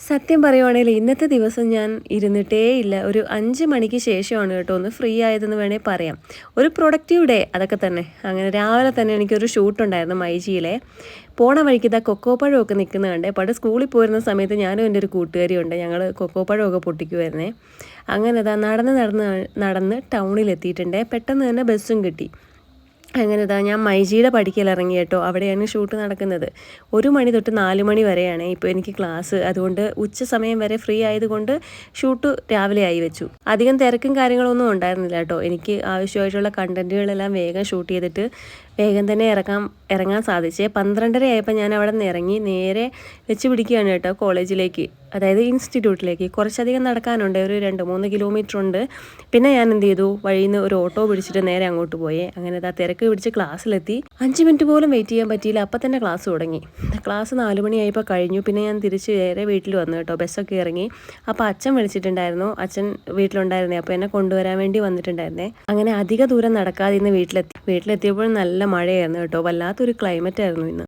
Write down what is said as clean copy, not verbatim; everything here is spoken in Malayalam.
സത്യം പറയുവാണെങ്കിൽ ഇന്നത്തെ ദിവസം ഞാൻ ഇരുന്നിട്ടേ ഇല്ല. ഒരു 5 മണിക്ക് ശേഷമാണ് കേട്ടോ ഒന്ന് ഫ്രീ ആയതെന്ന് വേണേൽ പറയാം. ഒരു പ്രൊഡക്റ്റീവ് ഡേ അതൊക്കെ തന്നെ. അങ്ങനെ രാവിലെ തന്നെ എനിക്കൊരു ഷൂട്ടുണ്ടായിരുന്നു മൈജിയിലെ. പോണ വഴിക്ക് ഇതാ കൊക്കോ പഴമൊക്കെ നിൽക്കുന്നത് കണ്ടേ. പണ്ട് സ്കൂളിൽ പോരുന്ന സമയത്ത് ഞാനും എൻ്റെ ഒരു കൂട്ടുകാരിയുണ്ട്. ഞങ്ങൾ കൊക്കോ പഴമൊക്കെ പൊട്ടിക്കുമായിരുന്നേ. അങ്ങനെ ഇതാ നടന്ന് നടന്ന് നടന്ന് ടൗണിലെത്തിയിട്ടുണ്ടേ. പെട്ടെന്ന് തന്നെ ബസ്സും കിട്ടി. അങ്ങനെ ഇതാ ഞാൻ മൈജിയുടെ പടിക്കൽ ഇറങ്ങി കേട്ടോ. അവിടെയാണ് ഷൂട്ട് നടക്കുന്നത്. 1 മണി തൊട്ട് 4 മണി വരെയാണ് ഇപ്പോൾ എനിക്ക് ക്ലാസ്. അതുകൊണ്ട് ഉച്ച സമയം വരെ ഫ്രീ ആയതുകൊണ്ട് ഷൂട്ട് രാവിലെ ആയി വെച്ചു. അധികം തിരക്കും കാര്യങ്ങളൊന്നും ഉണ്ടായിരുന്നില്ല കേട്ടോ. എനിക്ക് ആവശ്യമായിട്ടുള്ള കണ്ടന്റുകളെല്ലാം വേഗം ഷൂട്ട് ചെയ്തിട്ട് വേഗം തന്നെ ഇറങ്ങാൻ സാധിച്ചേ. 12:30 ആയപ്പോൾ ഞാൻ അവിടെ നിന്ന് ഇറങ്ങി നേരെ വെച്ച് പിടിക്കുകയാണ് കേട്ടോ കോളേജിലേക്ക്, അതായത് ഇൻസ്റ്റിറ്റ്യൂട്ടിലേക്ക്. കുറച്ചധികം നടക്കാനുണ്ട്, ഒരു 2-3 കിലോമീറ്റർ ഉണ്ട്. പിന്നെ ഞാൻ എന്ത് ചെയ്തു, വഴിയിൽ നിന്ന് ഒരു ഓട്ടോ പിടിച്ചിട്ട് നേരെ അങ്ങോട്ട് പോയേ. അങ്ങനെ ഇതാ തിരക്ക് പിടിച്ച് ക്ലാസ്സിലെത്തി. 5 മിനിറ്റ് പോലും വെയിറ്റ് ചെയ്യാൻ പറ്റിയില്ല, അപ്പം തന്നെ ക്ലാസ് തുടങ്ങി. ക്ലാസ് 4 മണിയായപ്പോൾ കഴിഞ്ഞു. പിന്നെ ഞാൻ തിരിച്ച് നേരെ വീട്ടിൽ വന്നു കേട്ടോ. ബസ്സൊക്കെ ഇറങ്ങി. അപ്പോൾ അച്ഛൻ വിളിച്ചിട്ടുണ്ടായിരുന്നു, അച്ഛൻ വീട്ടിലുണ്ടായിരുന്നേ. അപ്പോൾ എന്നെ കൊണ്ടുവരാൻ വേണ്ടി വന്നിട്ടുണ്ടായിരുന്നേ. അങ്ങനെ അധിക ദൂരം നടക്കാതെ ഇന്ന് വീട്ടിലെത്തിയപ്പോൾ നല്ല മഴയായിരുന്നു കേട്ടോ. വല്ലാത്തൊരു ക്ലൈമറ്റ് ആയിരുന്നു ഇന്ന്.